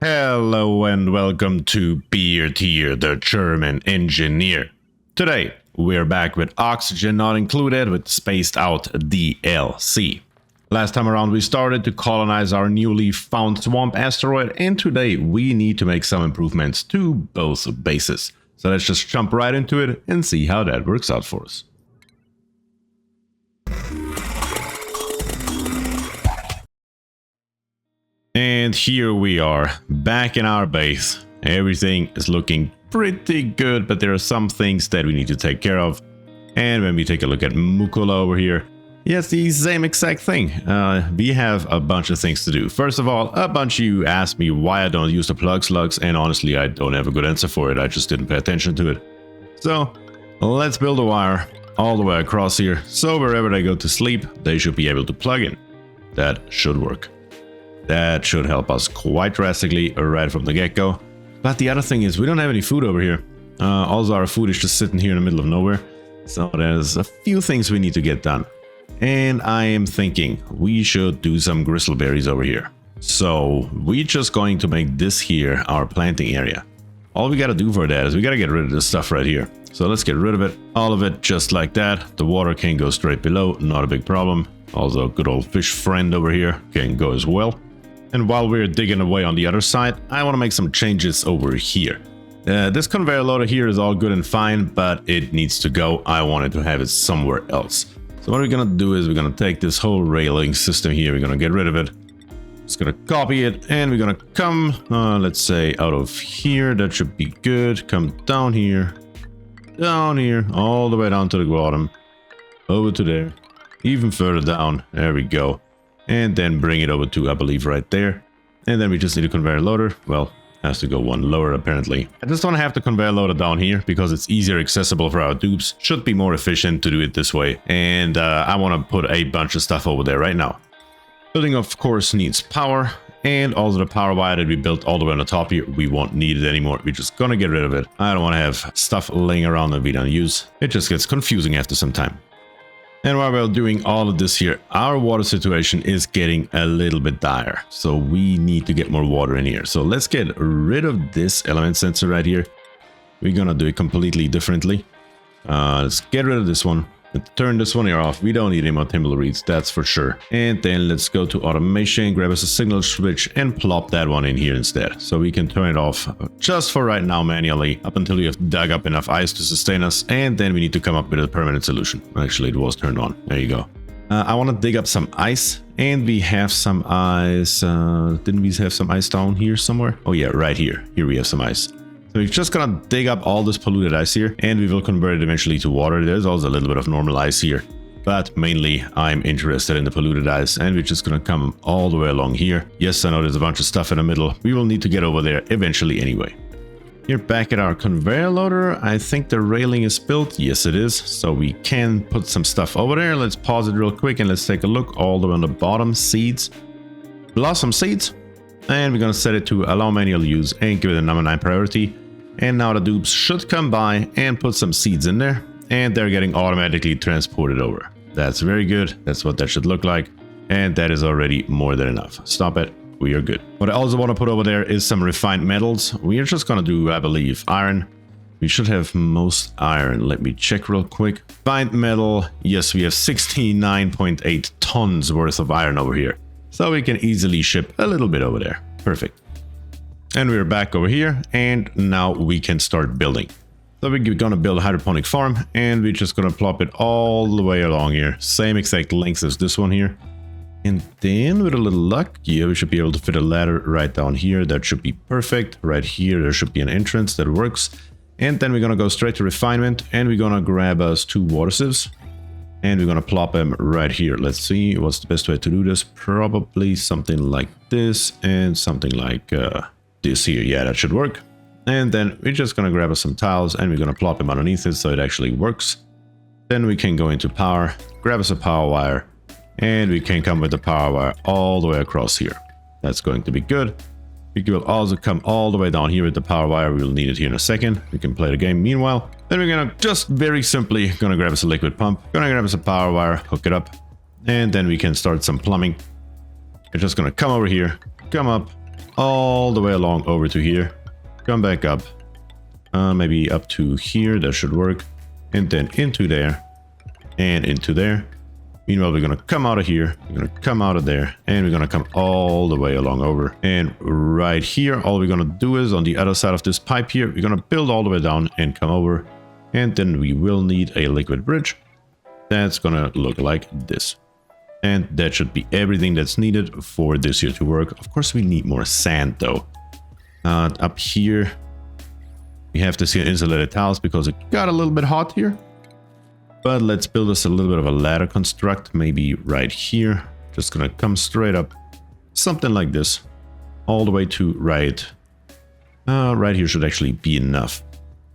Hello and welcome to BierTier, the German engineer. Today, we're back with oxygen not included with spaced out DLC. Last time around we started to colonize our newly found swamp asteroid, and today we need to make some improvements to both bases. So let's just jump right into it and see how that works out for us. And here we are, back in our base. Everything is looking pretty good, but there are some things that we need to take care of. And when we take a look at Mukula over here, yes, the same exact thing. We have a bunch of things to do. First of all, a bunch of you asked me why I don't use the plug slugs, and honestly, I don't have a good answer for it. I just didn't pay attention to it. So, let's build a wire all the way across here, so wherever they go to sleep, they should be able to plug in. That should work. That should help us quite drastically right from the get-go. But the other thing is we don't have any food over here. Also, our food is just sitting here in the middle of nowhere. So there's a few things we need to get done. And I am thinking we should do some gristleberries over here. So we're just going to make this here our planting area. All we got to do for that is we got to get rid of this stuff right here. So let's get rid of it. All of it just like that. The water can go straight below. Not a big problem. Also, good old fish friend over here can go as well. And while we're digging away on the other side, I want to make some changes over here. This conveyor loader here is all good and fine, but it needs to go. I wanted to have it somewhere else. So what we're going to do is we're going to take this whole railing system here. We're going to get rid of it. Just going to copy it, and we're going to come, let's say, out of here. That should be good. Come down here, all the way down to the bottom, over to there, even further down. There we go. And then bring it over to, I believe, right there. And then we just need a conveyor loader. Well, has to go one lower, apparently. I just want to have the conveyor loader down here because it's easier accessible for our dupes. Should be more efficient to do it this way. And I want to put a bunch of stuff over there right now. Building, of course, needs power. And also the power wire that we built all the way on the top here, we won't need it anymore. We're just gonna get rid of it. I don't want to have stuff laying around that we don't use. It just gets confusing after some time. And while we're doing all of this here, our water situation is getting a little bit dire. So we need to get more water in here. So let's get rid of this element sensor right here. We're gonna do it completely differently. Let's get rid of this one. Let's turn this one here off. We don't need any more thimble reeds, that's for sure. And then let's go to automation, grab us a signal switch, and plop that one in here instead. So we can turn it off just for right now manually, up until we have dug up enough ice to sustain us. And then we need to come up with a permanent solution. Actually, it was turned on. There you go. I want to dig up some ice, and we have some ice. Didn't we have some ice down here somewhere? Oh yeah, right here. Here we have some ice. So we're just gonna dig up all this polluted ice here, and we will convert it eventually to water. There's also a little bit of normal ice here, but mainly I'm interested in the polluted ice, and we're just gonna come all the way along here. Yes, I know there's a bunch of stuff in the middle. We will need to get over there eventually anyway. Here back at our conveyor loader, I think the railing is built. Yes, it is. So we can put some stuff over there. Let's pause it real quick and let's take a look all the way on the bottom. Seeds, blossom seeds. And we're going to set it to allow manual use and give it a number 9 priority. And now the dupes should come by and put some seeds in there. And they're getting automatically transported over. That's very good. That's what that should look like. And that is already more than enough. Stop it. We are good. What I also want to put over there is some refined metals. We are just going to do, I believe, iron. We should have most iron. Let me check real quick. Refined metal. Yes, we have 69.8 tons worth of iron over here. So we can easily ship a little bit over there. Perfect. And we're back over here, and now we can start building. So we're gonna build a hydroponic farm, and we're just gonna plop it all the way along here. Same exact length as this one here. And then with a little luck, yeah, we should be able to fit a ladder right down here. That should be perfect. Right here, there should be an entrance that works. And then we're gonna go straight to refinement, and we're gonna grab us 2 water sieves. And we're gonna plop them right here. Let's see what's the best way to do this. Probably something like this and something like this here. Yeah, that should work. And then we're just gonna grab us some tiles and we're gonna plop them underneath it so it actually works. Then we can go into power, grab us a power wire, and we can come with the power wire all the way across here. That's going to be good. We will also come all the way down here with the power wire. We'll need it here in a second. We can play the game meanwhile. Then we're gonna just very simply gonna grab us a liquid pump, gonna grab us a power wire, hook it up, and then we can start some plumbing. We're just gonna come over here, come up all the way along over to here. Come back up. Maybe up to here, that should work. And then into there. And into there. Meanwhile, we're going to come out of here. We're going to come out of there. And we're going to come all the way along over. And right here, all we're going to do is on the other side of this pipe here, we're going to build all the way down and come over. And then we will need a liquid bridge. That's going to look like this. And that should be everything that's needed for this here to work. Of course, we need more sand though. Up here, we have this here insulated tiles because it got a little bit hot here. But let's build us a little bit of a ladder construct, maybe right here. Just gonna come straight up, something like this, all the way to right. Right here should actually be enough.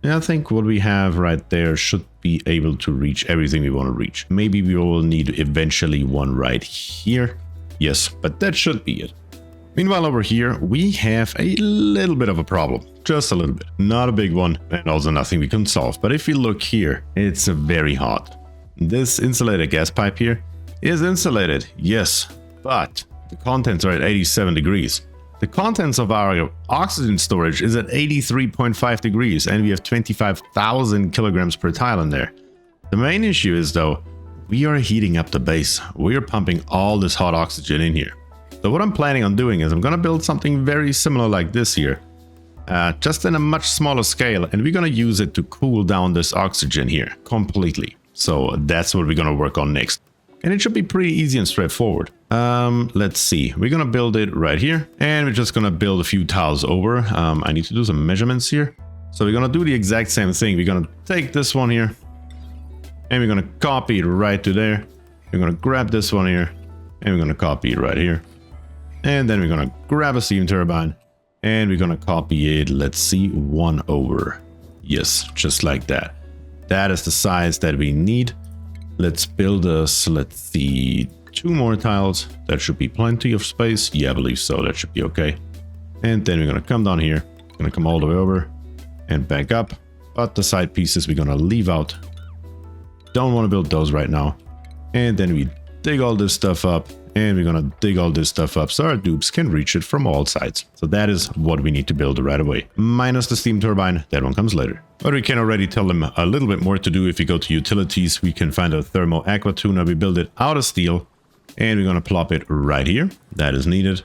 And I think what we have right there should be able to reach everything we want to reach. Maybe we will need eventually one right here. Yes, but that should be it. Meanwhile, over here, we have a little bit of a problem. Just a little bit. Not a big one, and also nothing we can solve. But if you look here, it's very hot. This insulated gas pipe here is insulated, yes, but the contents are at 87 degrees. The contents of our oxygen storage is at 83.5 degrees, and we have 25,000 kilograms per tile in there. The main issue is, though, we are heating up the base. We are pumping all this hot oxygen in here. So what I'm planning on doing is I'm going to build something very similar like this here, just in a much smaller scale, and we're going to use it to cool down this oxygen here completely. So that's what we're going to work on next. And it should be pretty easy and straightforward. Let's see. We're going to build it right here, and we're just going to build a few tiles over. I need to do some measurements here. So we're going to do the exact same thing. We're going to take this one here, and we're going to copy it right to there. We're going to grab this one here, and we're going to copy it right here. And then we're going to grab a steam turbine, and we're going to copy it, let's see, 1 over. Yes, just like that. That is the size that we need. Let's build us, let's see, 2 more tiles. That should be plenty of space. Yeah, I believe so. That should be okay. And then we're going to come down here. Going to come all the way over and back up. But the side pieces we're going to leave out. Don't want to build those right now. And then we dig all this stuff up. And we're going to dig all this stuff up so our dupes can reach it from all sides. So that is what we need to build right away. Minus the steam turbine, that one comes later. But we can already tell them a little bit more to do. If we go to utilities, we can find a thermo aqua tuner. We build it out of steel. And we're going to plop it right here. That is needed.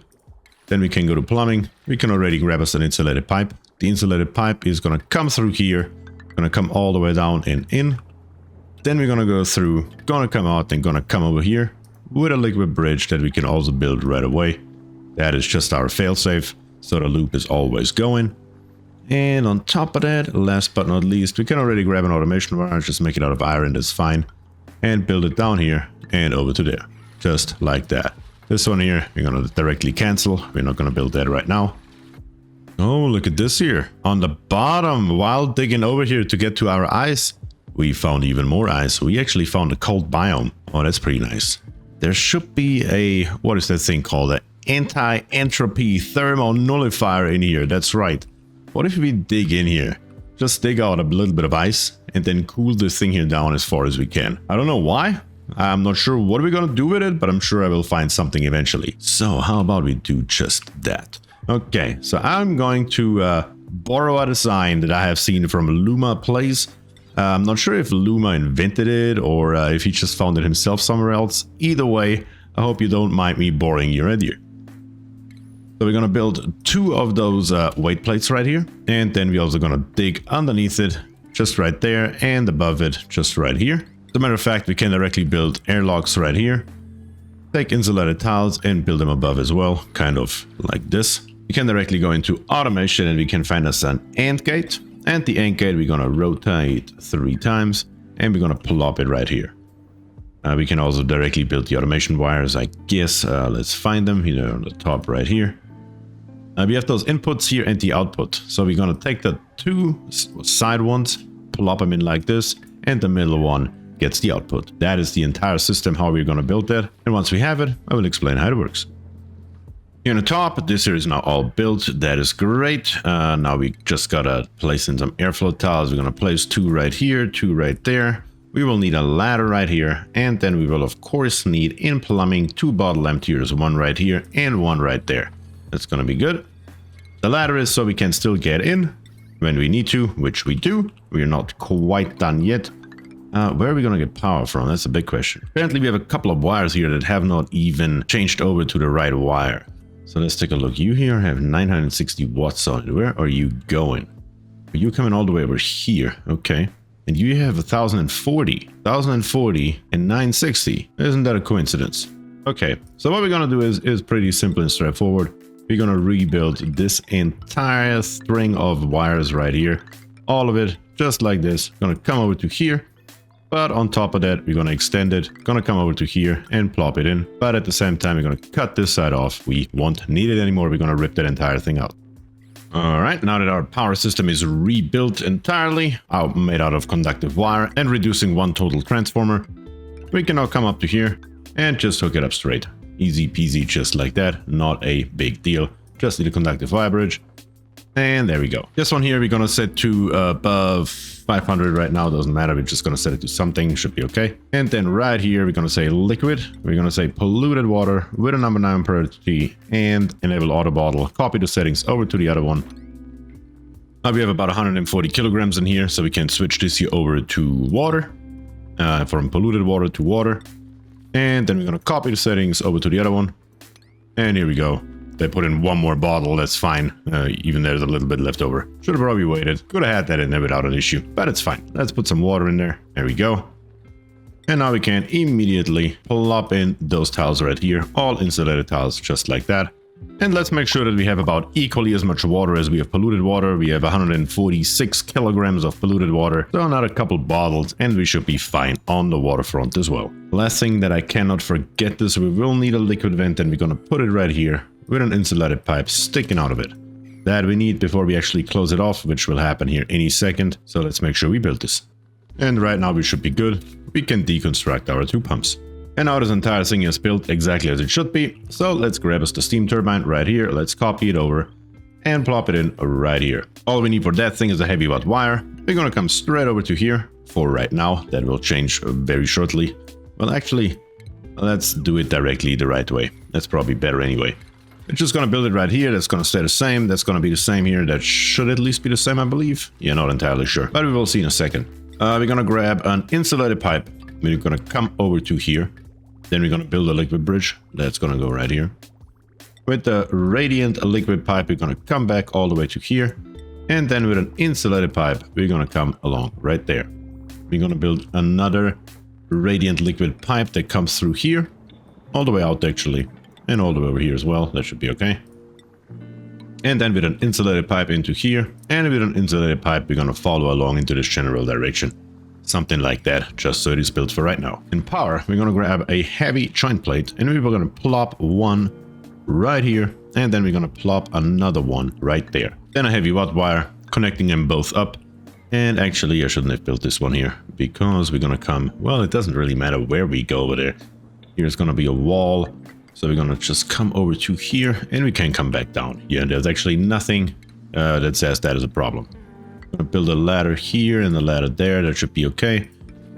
Then we can go to plumbing. We can already grab us an insulated pipe. The insulated pipe is going to come through here. Going to come all the way down and in. Then we're going to go through, going to come out and going to come over here with a liquid bridge that we can also build right away. That is just our failsafe, so the loop is always going. And on top of that, last but not least, we can already grab an automation wire, just make it out of iron, that's fine. And build it down here and over to there, just like that. This one here, we're going to directly cancel. We're not going to build that right now. Oh, look at this here. On the bottom, while digging over here to get to our ice, we found even more ice. We actually found a cold biome. Oh, that's pretty nice. There should be a, what is that thing called? An anti-entropy Thermo-Nullifier in here. That's right. What if we dig in here? Just dig out a little bit of ice and then cool this thing here down as far as we can. I don't know why. I'm not sure what we're going to do with it, but I'm sure I will find something eventually. So how about we do just that? Okay, so I'm going to borrow a design that I have seen from Luma Plays. I'm not sure if Luma invented it or if he just found it himself somewhere else. Either way, I hope you don't mind me borrowing your idea. So we're going to build 2 of those weight plates right here. And then we're also going to dig underneath it, just right there, and above it, just right here. As a matter of fact, we can directly build airlocks right here. Take insulated tiles and build them above as well, kind of like this. We can directly go into automation and we can find us an AND gate. And the AND gate we're going to rotate 3 times and we're going to plop it right here. We can also directly build the automation wires, I guess. Let's find them here on the top right here. We have those inputs here and the output. So we're going to take the 2 side ones, plop them in like this, and the middle one gets the output. That is the entire system, how we're going to build that. And once we have it, I will explain how it works. Here on the top, this here is now all built. That is great. Now we just gotta place in some airflow tiles. We're gonna place 2 right here, 2 right there. We will need a ladder right here. And then we will of course need in plumbing 2 bottle emptiers, 1 right here and 1 right there. That's gonna be good. The ladder is so we can still get in when we need to, which we do. We're not quite done yet. Where are we going to get power from? That's a big question. Apparently we have a couple of wires here that have not even changed over to the right wire. So let's take a look. You here have 960 watts on it. Where are you going? Are you coming all the way over here? Okay. And you have 1040 and 960. Isn't that a coincidence? Okay. So what we're going to do is pretty simple and straightforward. We're going to rebuild this entire string of wires right here. All of it, just like this. Going to come over to here. But on top of that, we're going to extend it. Going to come over to here and plop it in. But at the same time, we're going to cut this side off. We won't need it anymore. We're going to rip that entire thing out. All right, now that our power system is rebuilt entirely, made out of conductive wire and reducing one total transformer, we can now come up to here and just hook it up straight. Easy peasy, just like that. Not a big deal. Just need a conductive wire bridge. And there we go. This one here, we're going to set to above 500 right now. Doesn't matter. We're just going to set it to something. Should be okay. And then right here, we're going to say liquid. We're going to say polluted water with a number 9 purity and enable auto bottle. Copy the settings over to the other one. Now we have about 140 kilograms in here. So we can switch this here over to water, from polluted water to water. And then we're going to copy the settings over to the other one. And here we go. They put in one more bottle, that's fine. Even there's a little bit left over. Should have probably waited. Could have had that in there without an issue, but it's fine. Let's put some water in there. There we go. And now we can immediately plop in those tiles right here. All insulated tiles, just like that. And let's make sure that we have about equally as much water as we have polluted water. We have 146 kilograms of polluted water. So another couple bottles and we should be fine on the waterfront as well. Last thing that I cannot forget this, we will need a liquid vent and we're going to put it right here with an insulated pipe sticking out of it. That we need before we actually close it off, which will happen here any second. So let's make sure we build this. And right now we should be good. We can deconstruct our 2 pumps. And now this entire thing is built exactly as it should be. So let's grab us the steam turbine right here. Let's copy it over and plop it in right here. All we need for that thing is a heavy watt wire. We're going to come straight over to here for right now. That will change very shortly. Well, actually, let's do it directly the right way. That's probably better anyway. We're just going to build it right here. That's going to stay the same. That's going to be the same here. That should at least be the same, I believe. Yeah, not entirely sure, but we will see in a second. We're going to grab an insulated pipe. We're going to come over to here. Then we're going to build a liquid bridge. That's going to go right here. With the radiant liquid pipe, we're going to come back all the way to here. And then with an insulated pipe, we're going to come along right there. We're going to build another radiant liquid pipe that comes through here. All the way out, actually. And all the way over here as well. That should be okay. And then with an insulated pipe into here. And with an insulated pipe, we're going to follow along into this general direction. Something like that, just so it is built for right now. In power, we're going to grab a heavy joint plate. And we're going to plop one right here. And then we're going to plop another one right there. Then a heavy watt wire, connecting them both up. And actually, I shouldn't have built this one here. Because we're going to come... Well, it doesn't really matter where we go over there. Here's going to be a wall. So we're going to just come over to here and we can come back down. Yeah, there's actually nothing that says that is a problem. I'm going to build a ladder here and a ladder there. That should be okay.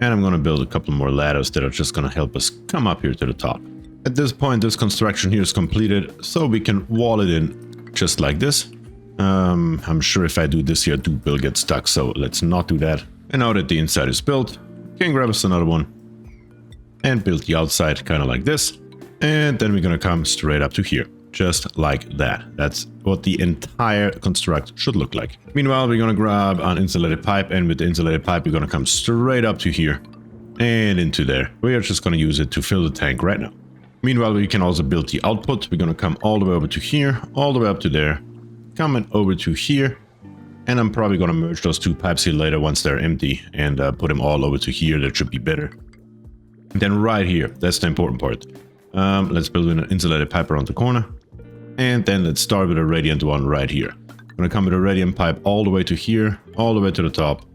And I'm going to build a couple more ladders that are just going to help us come up here to the top. At this point, this construction here is completed. So we can wall it in just like this. I'm sure if I do this here, Duke will get stuck. So let's not do that. And now that the inside is built, we can grab us another one. And build the outside kind of like this. And then we're going to come straight up to here, just like that. That's what the entire construct should look like. Meanwhile, we're going to grab an insulated pipe, and with the insulated pipe, we're going to come straight up to here and into there. We are just going to use it to fill the tank right now. Meanwhile, we can also build the output. We're going to come all the way over to here, all the way up to there, coming over to here. And I'm probably going to merge those 2 pipes here later once they're empty and put them all over to here. That should be better. And then right here, that's the important part. Let's build an insulated pipe around the corner. And then let's start with a radiant one right here. I'm going to come with a radiant pipe all the way to here, all the way to the top.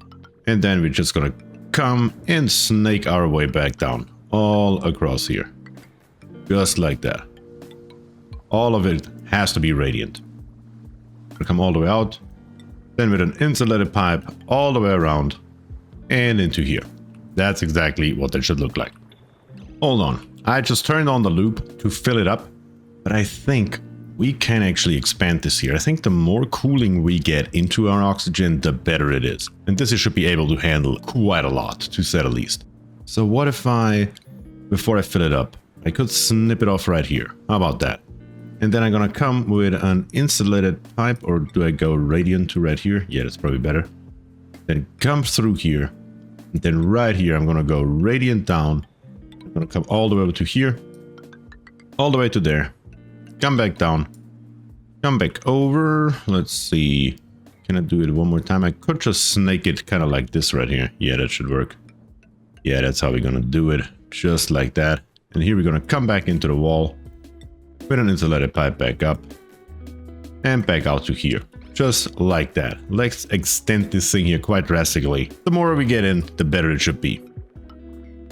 And then we're just going to come and snake our way back down, all across here. Just like that. All of it has to be radiant. We'll come all the way out. Then with an insulated pipe all the way around and into here. That's exactly what that should look like. Hold on. I just turned on the loop to fill it up, but I think we can actually expand this here. I think the more cooling we get into our oxygen, the better it is. And this should be able to handle quite a lot, to say the least. So what if before I fill it up, I could snip it off right here. How about that? And then I'm gonna come with an insulated pipe, or do I go radiant to right here? Yeah, that's probably better. Then come through here. And then right here, I'm gonna go radiant down. I'm gonna come all the way over to here. All the way to there. Come back down. Come back over. Let's see. Can I do it one more time? I could just snake it kind of like this right here. Yeah, that should work. Yeah, that's how we're gonna do it. Just like that. And here we're gonna come back into the wall. Put an insulated pipe back up. And back out to here. Just like that. Let's extend this thing here quite drastically. The more we get in, the better it should be.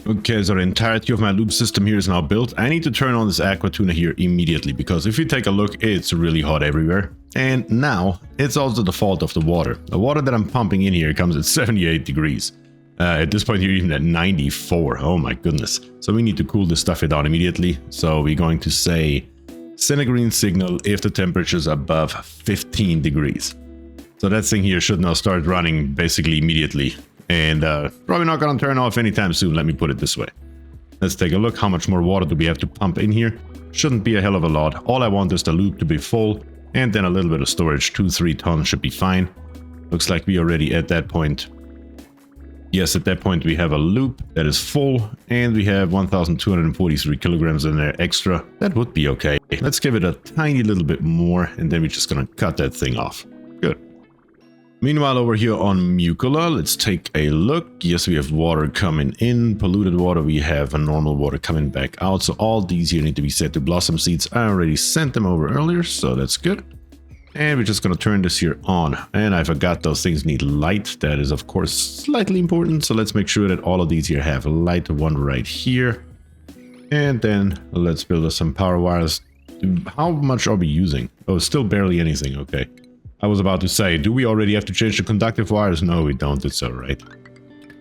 Okay, so the entirety of my loop system here is now built. I need to turn on this aqua tuna here immediately, because if you take a look, it's really hot everywhere. And now, it's also the fault of the water. The water that I'm pumping in here comes at 78 degrees. At this point here, even at 94. Oh my goodness. So we need to cool this stuff down immediately. So we're going to say, send a green signal if the temperature is above 15 degrees. So that thing here should now start running basically immediately. And probably not gonna turn off anytime soon, let me put it this way. Let's take a look. How much more water do we have to pump in here? Shouldn't be a hell of a lot. All I want is the loop to be full, and then a little bit of storage. 2-3 tons should be fine. Looks like we already at that point. Yes, at that point we have a loop that is full, and we have 1,243 kilograms in there extra. That would be okay. Let's give it a tiny little bit more, and then we're just gonna cut that thing off. Good. Meanwhile, over here on Mucola, let's take a look. Yes, we have water coming in, polluted water. We have a normal water coming back out. So all these here need to be set to blossom seeds. I already sent them over earlier, so that's good. And we're just going to turn this here on. And I forgot those things need light. That is, of course, slightly important. So let's make sure that all of these here have light. One right here. And then let's build us some power wires. How much are we using? Oh, still barely anything. Okay. I was about to say, do we already have to change the conductive wires? No, we don't. It's all right.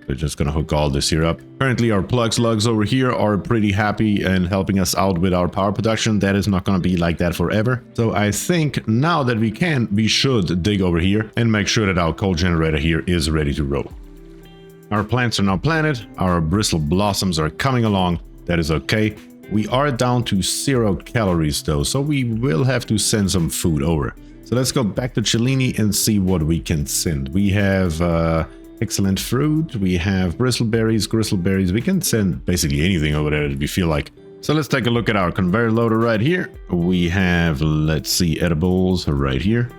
We're just gonna hook all this here up. Currently, our plug slugs over here are pretty happy and helping us out with our power production. That is not gonna be like that forever. So I think now that we should dig over here and make sure that our coal generator here is ready to roll. Our plants are now planted. Our bristle blossoms are coming along. That is okay. We are down to 0 calories though, so we will have to send some food over. So let's go back to Cellini and see what we can send. We have excellent fruit, we have bristleberries, gristleberries. We can send basically anything over there that we feel like. So let's take a look at our conveyor loader right here. We have, let's see, edibles right here.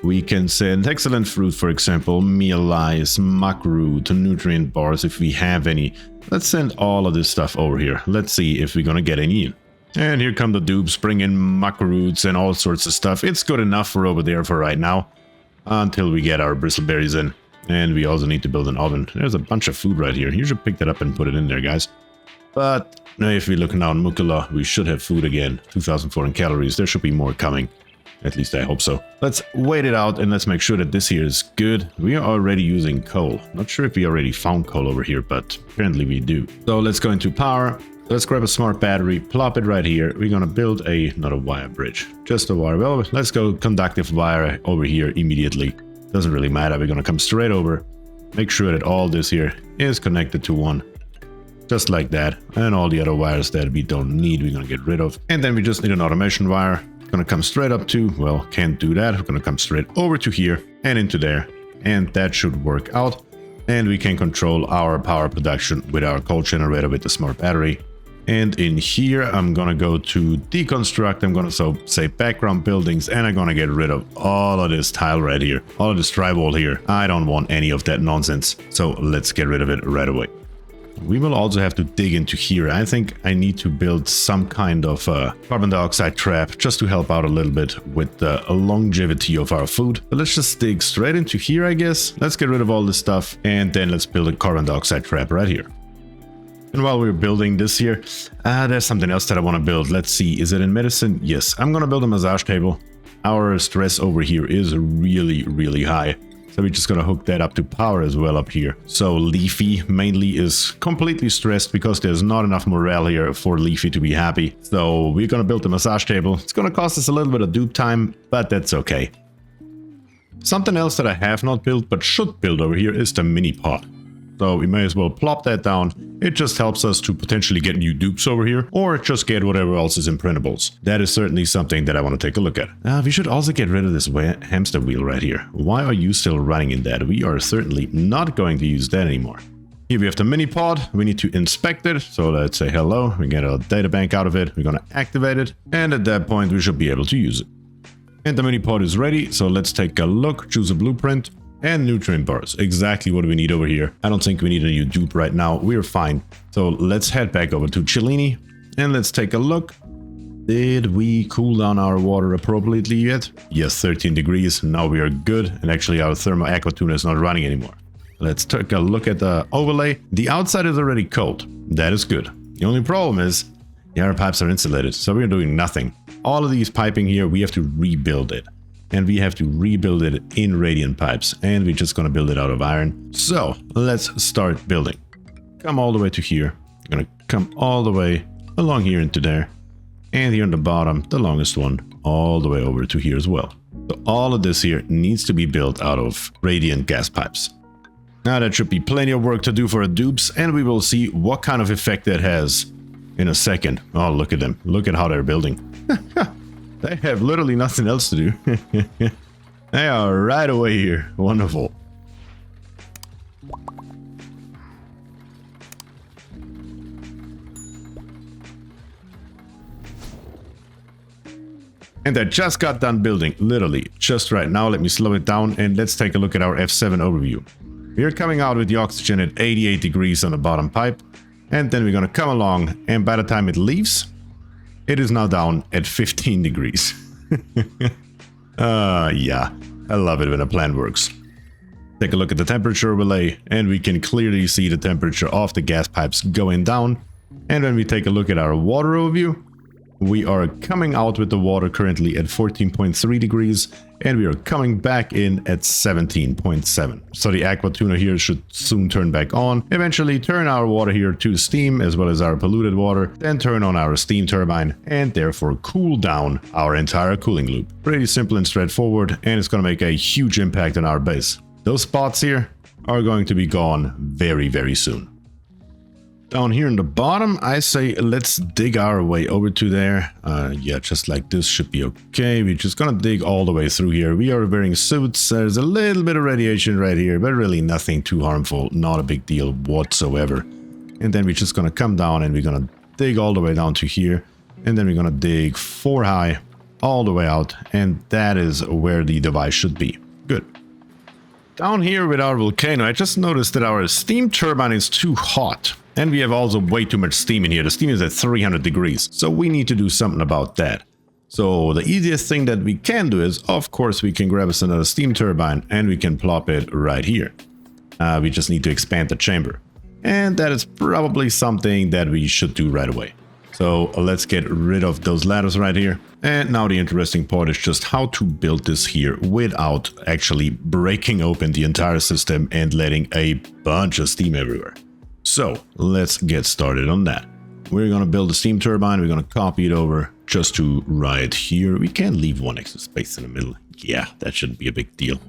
We can send excellent fruit, for example, meal lice, muck root, nutrient bars if we have any. Let's send all of this stuff over here. Let's see if we're gonna get any in. And here come the dupes, bringing muck roots and all sorts of stuff. It's good enough for over there for right now, until we get our bristleberries in. And we also need to build an oven. There's a bunch of food right here. You should pick that up and put it in there, guys. But now if we look now in Mucola, we should have food again. 2,400 calories. There should be more coming. At least I hope so. Let's wait it out and let's make sure that this here is good. We are already using coal. Not sure if we already found coal over here, but apparently we do. So let's go into power. Let's grab a smart battery, plop it right here. We're gonna build not a wire bridge, just a wire. Well, let's go conductive wire over here immediately. Doesn't really matter. We're gonna come straight over, make sure that all this here is connected to one, just like that. And all the other wires that we don't need, we're gonna get rid of. And then we just need an automation wire. Gonna come straight up to, well, can't do that. We're gonna come straight over to here and into there. And that should work out. And we can control our power production with our coal generator with the smart battery. And in here, I'm gonna go to deconstruct. I'm gonna say background buildings, and I'm gonna get rid of all of this tile right here, all of this drywall here. I don't want any of that nonsense. So let's get rid of it right away. We will also have to dig into here. I think I need to build some kind of carbon dioxide trap just to help out a little bit with the longevity of our food. But let's just dig straight into here, I guess. Let's get rid of all this stuff, and then let's build a carbon dioxide trap right here. And while we're building this here, there's something else that I want to build. Let's see, is it in medicine? Yes, I'm going to build a massage table. Our stress over here is really, really high. So we're just gonna hook that up to power as well up here. So Leafy mainly is completely stressed because there's not enough morale here for Leafy to be happy. So we're gonna build the massage table. It's gonna cost us a little bit of dupe time, but that's okay. Something else that I have not built but should build over here is the mini pod. So we may as well plop that down. It just helps us to potentially get new dupes over here, or just get whatever else is in printables. That is certainly something that I want to take a look at. We should also get rid of this hamster wheel right here. Why are you still running in that? We are certainly not going to use that anymore. Here we have the mini pod. We need to inspect it. So let's say hello. We get a data bank out of it. We're going to activate it. And at that point, we should be able to use it. And the mini pod is ready. So let's take a look, choose a blueprint. And nutrient bars, exactly what we need over here. I don't think we need a new dupe right now. We're fine. So let's head back over to Cellini and let's take a look. Did we cool down our water appropriately yet? Yes, 13 degrees. Now we are good. And actually our thermo aqua tuna is not running anymore. Let's take a look at the overlay. The outside is already cold. That is good. The only problem is the air pipes are insulated. So we're doing nothing. All of these piping here, we have to rebuild it. And we have to rebuild it in radiant pipes. And we're just going to build it out of iron. So let's start building. Come all the way to here. I'm going to come all the way along here into there. And here on the bottom, the longest one, all the way over to here as well. So all of this here needs to be built out of radiant gas pipes. Now that should be plenty of work to do for a dupes. And we will see what kind of effect that has in a second. Oh, look at them. Look at how they're building. They have literally nothing else to do. They are right away here. Wonderful. And I just got done building, literally, just right now. Let me slow it down and let's take a look at our F7 overview. We're coming out with the oxygen at 88 degrees on the bottom pipe. And then we're going to come along, and by the time it leaves, it is now down at 15 degrees. Yeah, I love it when a plan works. Take a look at the temperature overlay, and we can clearly see the temperature of the gas pipes going down. And when we take a look at our water overview, we are coming out with the water currently at 14.3 degrees, and we are coming back in at 17.7. So the aqua tuna here should soon turn back on, eventually turn our water here to steam as well as our polluted water, then turn on our steam turbine and therefore cool down our entire cooling loop. Pretty simple and straightforward, and it's going to make a huge impact on our base. Those spots here are going to be gone very, very soon. Down here in the bottom, I say let's dig our way over to there. Yeah, just like this should be okay. We're just gonna dig all the way through here. We are wearing suits. There's a little bit of radiation right here, but really nothing too harmful. Not a big deal whatsoever. And then we're just gonna come down and we're gonna dig all the way down to here. And then we're gonna dig 4 high all the way out. And that is where the device should be. Good. Down here with our volcano, I just noticed that our steam turbine is too hot. And we have also way too much steam in here. The steam is at 300 degrees. So we need to do something about that. So the easiest thing that we can do is, of course, we can grab us another steam turbine and we can plop it right here. We just need to expand the chamber. And that is probably something that we should do right away. So let's get rid of those ladders right here. And now the interesting part is just how to build this here without actually breaking open the entire system and letting a bunch of steam everywhere. So let's get started on that. We're going to build a steam turbine. We're going to copy it over just to right here. We can leave one extra space in the middle. Yeah, that shouldn't be a big deal.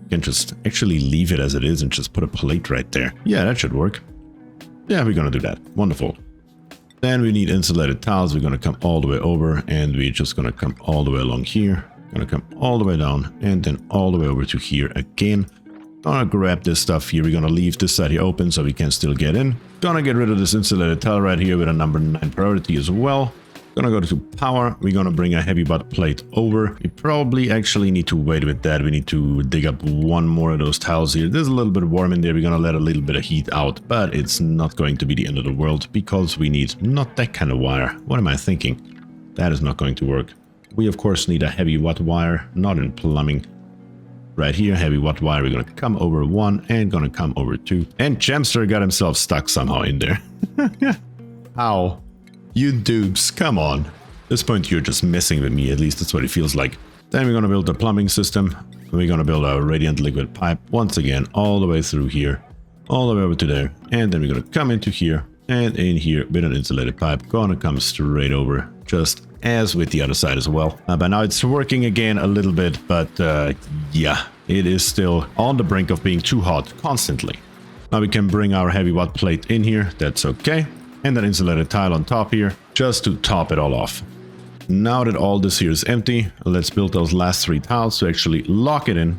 We can just actually leave it as it is and just put a plate right there. Yeah, that should work. Yeah, we're going to do that. Wonderful. Then we need insulated tiles. We're going to come all the way over and we're just going to come all the way along here. Going to come all the way down and then all the way over to here again. Gonna grab this stuff here. We're gonna leave this side here open so we can still get in. Gonna get rid of this insulated tile right here with a number 9 priority as well. Gonna go to power. We're gonna bring a heavy butt plate over. We probably actually need to wait with that. We need to dig up one more of those tiles here. There's a little bit warm in there. We're gonna let a little bit of heat out, but it's not going to be the end of the world because we need not that kind of wire. What am I thinking? That is not going to work. We of course need a heavy watt wire, not in plumbing. Right here, heavy watt wire. We're gonna come over 1 and gonna come over 2. And Gemster got himself stuck somehow in there. How? You dupes, come on. At this point, you're just messing with me. At least that's what it feels like. Then we're gonna build the plumbing system. we're going to build our radiant liquid pipe once again all the way through here, all the way over to there, and then we're going to come into here, and in here with an insulated pipe, gonna come straight over, just as with the other side as well. By now it's working again a little bit, but yeah, it is still on the brink of being too hot constantly. Now we can bring our heavy watt plate in here, that's okay, and an insulated tile on top here, just to top it all off. Now that all this here is empty, let's build those last 3 tiles to actually lock it in.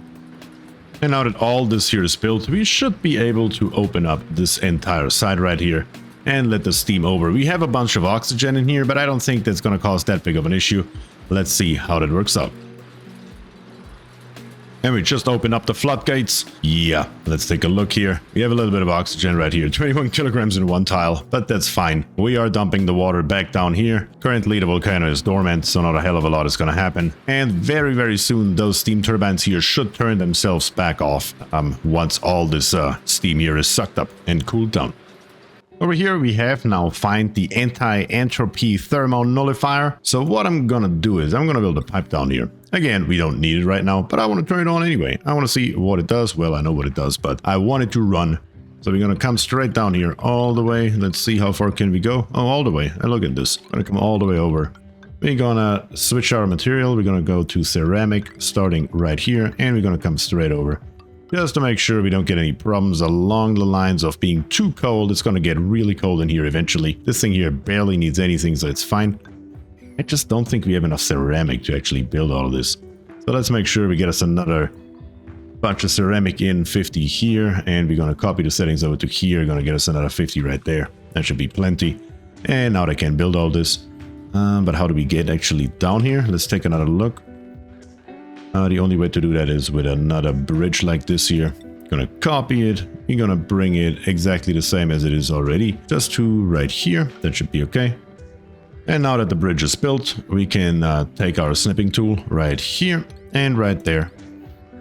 And now that all this here is built, we should be able to open up this entire side right here and let the steam over. We have a bunch of oxygen in here, but I don't think that's going to cause that big of an issue. Let's see how that works out. And we just open up the floodgates. Yeah, let's take a look here. We have a little bit of oxygen right here, 21 kilograms in 1 tile, but that's fine. We are dumping the water back down here. Currently the volcano is dormant, so not a hell of a lot is going to happen. And very, very soon those steam turbines here should turn themselves back off once all this steam here is sucked up and cooled down. Over here we have now find the anti-entropy Thermo-Nullifier. So what I'm gonna do is I'm gonna build a pipe down here. Again, we don't need it right now, but I want to turn it on anyway. I want to see what it does. Well, I know what it does, but I want it to run. So we're gonna come straight down here all the way. Let's see how far can we go. Oh, all the way. And look at this. I'm gonna come all the way over. We're gonna switch our material. We're gonna go to ceramic starting right here, and we're gonna come straight over. Just to make sure we don't get any problems along the lines of being too cold. It's going to get really cold in here eventually. This thing here barely needs anything, so it's fine. I just don't think we have enough ceramic to actually build all of this. So let's make sure we get us another bunch of ceramic in, 50 here, and we're going to copy the settings over to here. Going to get us another 50 right there. That should be plenty. And now they can build all this. But how do we get actually down here? Let's take another look. The only way to do that is with another bridge like this here. Gonna copy it. We're gonna bring it exactly the same as it is already, just to right here. That should be okay. And now that the bridge is built, we can take our snipping tool right here and right there.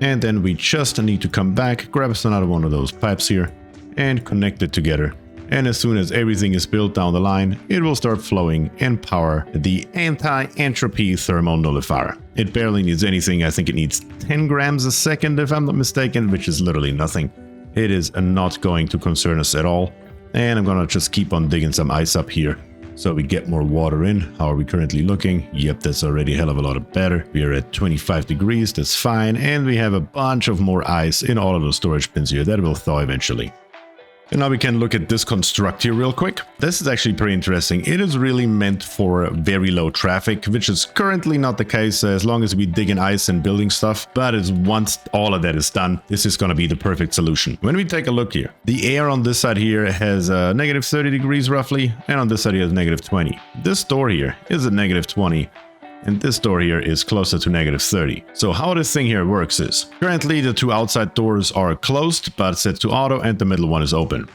And then we just need to come back, grab us another one of those pipes here, and connect it together. And as soon as everything is built down the line, it will start flowing and power the anti-entropy Thermo-Nullifier. It barely needs anything. I think it needs 10 grams a second if I'm not mistaken, which is literally nothing. It is not going to concern us at all. And I'm gonna just keep on digging some ice up here so we get more water in. How are we currently looking? Yep, that's already a hell of a lot better. We are at 25 degrees, that's fine. And we have a bunch of more ice in all of those storage bins here that will thaw eventually. And now we can look at this construct here real quick. This is actually pretty interesting. It is really meant for very low traffic, which is currently not the case as long as we dig in ice and building stuff. But once all of that is done, this is going to be the perfect solution. When we take a look here, the air on this side here has negative 30 degrees roughly, and on this side here is negative 20. This door here is at negative 20. And this door here is closer to negative 30. So how this thing here works is, currently the 2 outside doors are closed, but set to auto, and the middle one is open.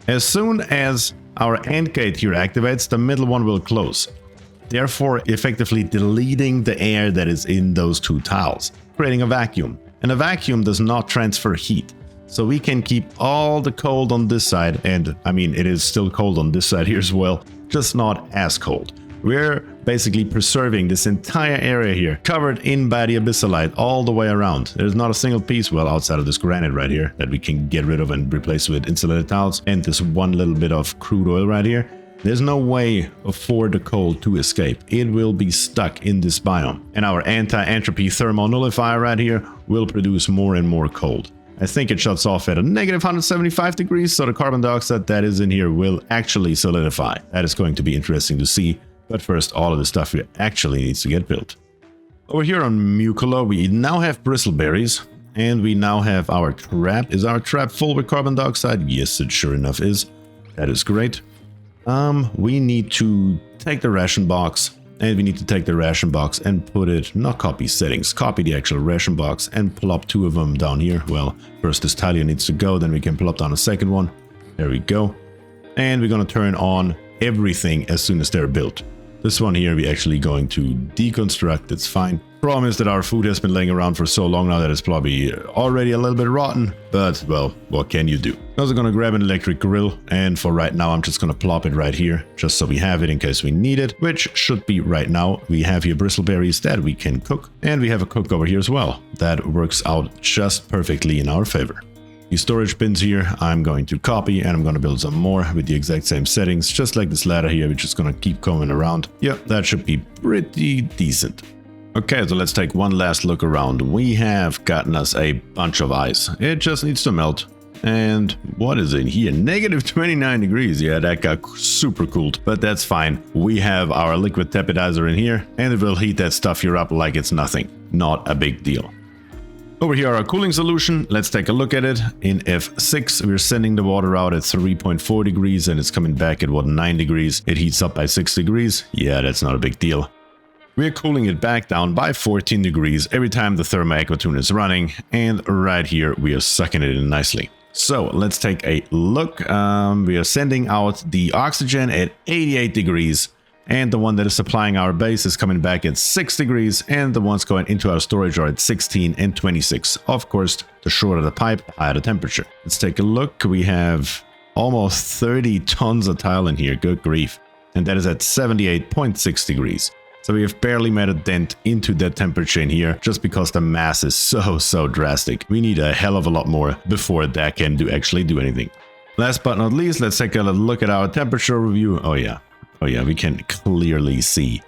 As soon as our AND gate here activates, the middle one will close, therefore effectively deleting the air that is in those 2 tiles, creating a vacuum. And a vacuum does not transfer heat. So we can keep all the cold on this side, and I mean it is still cold on this side here as well, just not as cold. We're basically preserving this entire area here, covered in by the abyssalite all the way around. There's not a single piece, well, outside of this granite right here, that we can get rid of and replace with insulated tiles, and this one little bit of crude oil right here. There's no way for the cold to escape. It will be stuck in this biome. And our anti-entropy Thermo-Nullifier right here will produce more and more cold. I think it shuts off at a negative 175 degrees, so the carbon dioxide that is in here will actually solidify. That is going to be interesting to see. But first, all of the stuff here actually needs to get built. Over here on Mucola, we now have bristleberries, and we now have our trap. Is our trap full with carbon dioxide? Yes, it sure enough is. That is great. We need to take the ration box, and we need to take the ration box and put it, not copy settings, copy the actual ration box and plop 2 of them down here. Well, first this tile needs to go, then we can plop down a second one. There we go. And we're gonna turn on everything as soon as they're built. This one here, we're actually going to deconstruct. It's fine. Problem is that our food has been laying around for so long now that it's probably already a little bit rotten. But, well, what can you do? I'm also going to grab an electric grill. And for right now, I'm just going to plop it right here. Just so we have it in case we need it. Which should be right now. We have here bristleberries that we can cook. And we have a cook over here as well. That works out just perfectly in our favor. These storage bins here, I'm going to copy and I'm going to build some more with the exact same settings. Just like this ladder here, we're just going to keep going around. Yeah, that should be pretty decent. Okay, so let's take one last look around. We have gotten us a bunch of ice. It just needs to melt. And what is in here? Negative 29 degrees. Yeah, that got super cooled, but that's fine. We have our liquid tepidizer in here and it will heat that stuff here up like it's nothing. Not a big deal. Over here, our cooling solution. Let's take a look at it. In F6, we're sending the water out at 3.4 degrees and it's coming back at what, 9 degrees. It heats up by 6 degrees. Yeah, that's not a big deal. We're cooling it back down by 14 degrees every time the Thermo-Aquatune is running. And right here, we are sucking it in nicely. So let's take a look. We are sending out the oxygen at 88 degrees. And the one that is supplying our base is coming back at 6 degrees. And the ones going into our storage are at 16 and 26. Of course, the shorter the pipe, the higher the temperature. Let's take a look. We have almost 30 tons of tile in here. Good grief. And that is at 78.6 degrees. So we have barely made a dent into that temperature in here just because the mass is so drastic. We need a hell of a lot more before that can actually do anything. Last but not least, let's take a look at our temperature review. Oh yeah, we can clearly see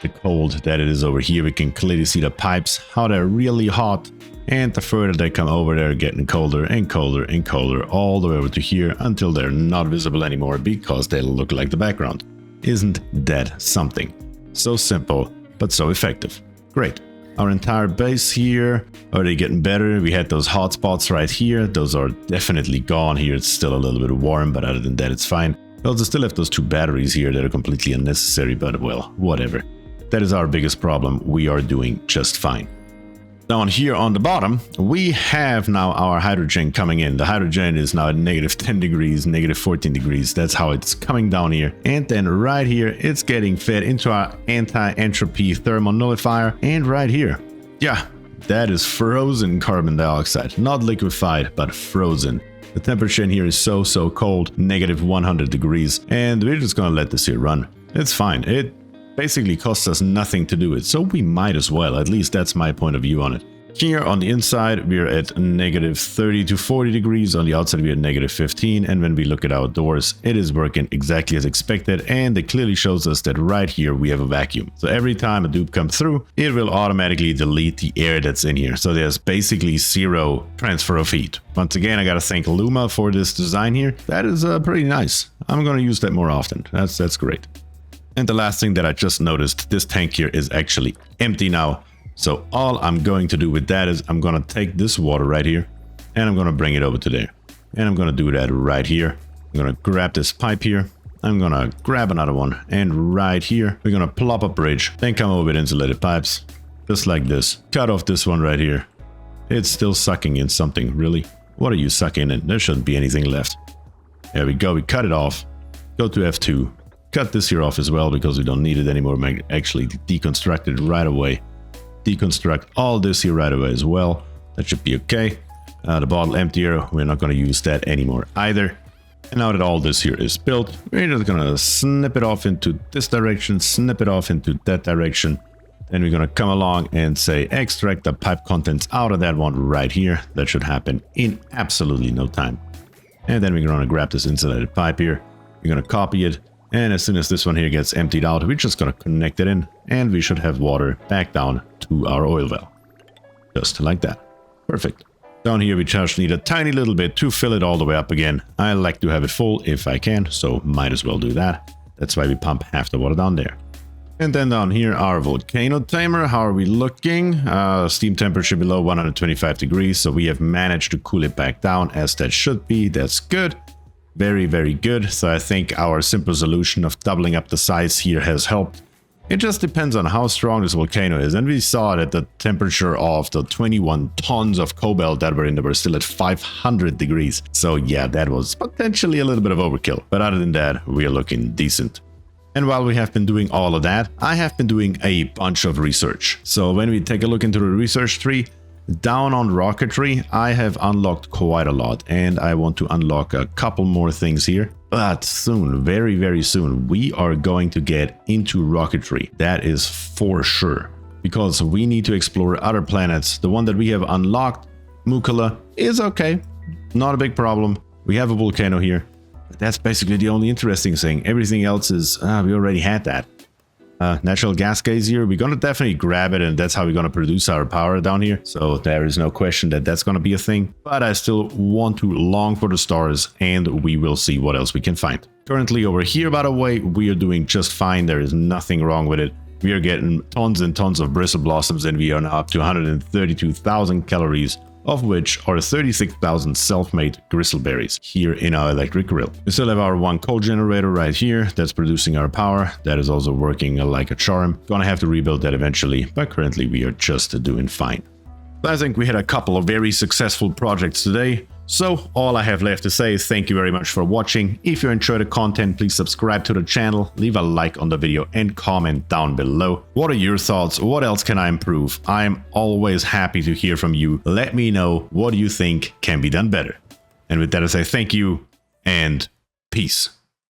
the cold that it is over here. We can clearly see the pipes, how they're really hot. And the further they come over, they're getting colder and colder and colder all the way over to here until they're not visible anymore because they look like the background. Isn't that something? So simple, but so effective. Great. Our entire base here, are they getting better? We had those hot spots right here. Those are definitely gone here. It's still a little bit warm, but other than that, it's fine. We also still have those 2 batteries here that are completely unnecessary, but well, whatever. That is our biggest problem. We are doing just fine. Down here on the bottom, we have now our hydrogen coming in. The hydrogen is now at negative 10 degrees, negative 14 degrees. That's how it's coming down here. And then right here, it's getting fed into our anti-entropy Thermo-Nullifier. And right here, yeah, that is frozen carbon dioxide. Not liquefied, but frozen. The temperature in here is so cold, negative 100 degrees. And we're just gonna let this here run. It's fine. It basically costs us nothing to do it, so we might as well. At least that's my point of view on it. Here on the inside, we're at negative 30 to 40 degrees. On the outside, we're at negative 15. And when we look at outdoors, it is working exactly as expected. And it clearly shows us that right here, we have a vacuum. So every time a dupe comes through, it will automatically delete the air that's in here. So there's basically 0 transfer of heat. Once again, I got to thank Luma for this design here. That is pretty nice. I'm going to use that more often. That's great. And the last thing that I just noticed, this tank here is actually empty now. So all I'm going to do with that is I'm going to take this water right here and I'm going to bring it over to there. And I'm going to do that right here. I'm going to grab this pipe here. I'm going to grab another one. And right here, we're going to plop a bridge. Then come over with insulated pipes. Just like this. Cut off this one right here. It's still sucking in something, really. What are you sucking in? There shouldn't be anything left. There we go. We cut it off. Go to F2. Cut this here off as well because we don't need it anymore. Actually deconstruct it right away. Deconstruct all this here right away as well. That should be okay. The bottle emptier, we're not going to use that anymore either. And now that all this here is built, we're just going to snip it off into this direction, snip it off into that direction. Then we're going to come along and say extract the pipe contents out of that one right here. That should happen in absolutely no time. And then we're going to grab this insulated pipe here. We're going to copy it. And as soon as this one here gets emptied out, we're just going to connect it in. And we should have water back down to our oil well. Just like that. Perfect. Down here we just need a tiny little bit to fill it all the way up again. I like to have it full if I can, so might as well do that. That's why we pump half the water down there. And then down here, our Volcano Tamer. How are we looking? Steam temperature below 125 degrees, so we have managed to cool it back down as that should be. That's good. Very good. So I think our simple solution of doubling up the size here has helped. It just depends on how strong this volcano is. And we saw that the temperature of the 21 tons of cobalt that were in there were still at 500 degrees. So yeah, that was potentially a little bit of overkill. But other than that, we are looking decent. And while we have been doing all of that, I have been doing a bunch of research. So when we take a look into the research tree, down on rocketry, I have unlocked quite a lot, and I want to unlock a couple more things here. But soon, very, very soon, we are going to get into rocketry. That is for sure. Because we need to explore other planets. The one that we have unlocked, Mukula, is okay. Not a big problem. We have a volcano here. But that's basically the only interesting thing. Everything else is, we already had that. Natural gas gazier, we're gonna definitely grab it, and that's how we're gonna produce our power down here. So there is no question that that's gonna be a thing. But I still want to long for the stars, and we will see what else we can find. Currently over here, by the way, we are doing just fine. There is nothing wrong with it. We are getting tons and tons of bristle blossoms, and we are now up to 132,000 calories, of which are 36,000 self-made gristleberries here in our electric grill. We still have our one coal generator right here that's producing our power. That is also working like a charm. Gonna have to rebuild that eventually, but currently we are just doing fine. I think we had a couple of very successful projects today. So all I have left to say is thank you very much for watching. If you enjoyed the content, please subscribe to the channel, leave a like on the video and comment down below. What are your thoughts? What else can I improve? I'm always happy to hear from you. Let me know what you think can be done better. And with that I say thank you and peace.